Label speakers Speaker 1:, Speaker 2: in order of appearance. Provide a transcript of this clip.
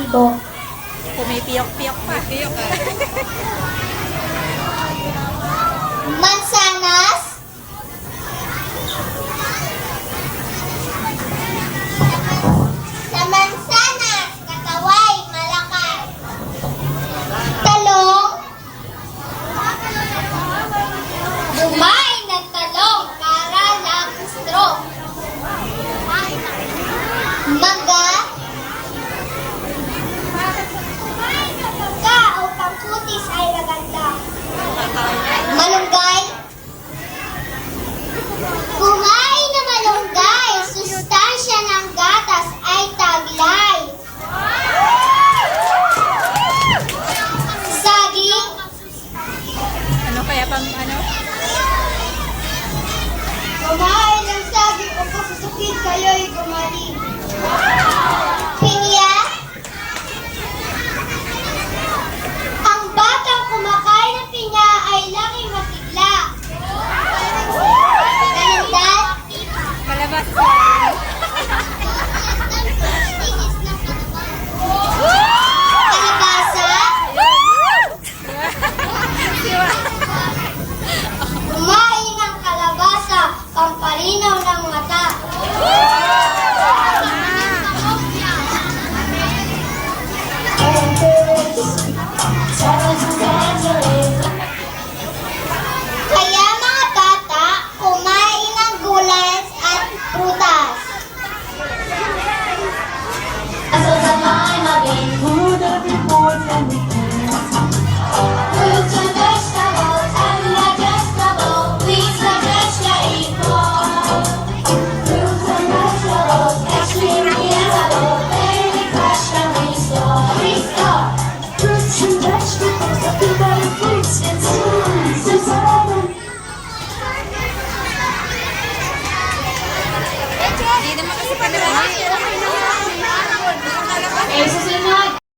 Speaker 1: dito.
Speaker 2: Pumipiyok-piyok pa. Pumipiyok ka.
Speaker 1: Mansanas. Sa mansanas, kataway, malakay. Talong. Dumain ng talong para lakustro. Maga. Ka o pangkutis ay maganda. Malunggay. Kumain na malunggay, sustansya ng gatas ay taglay. Saging.
Speaker 2: Ano kaya pang ano?
Speaker 1: Kumain ng saging o pagsusukid kayo'y gumaling.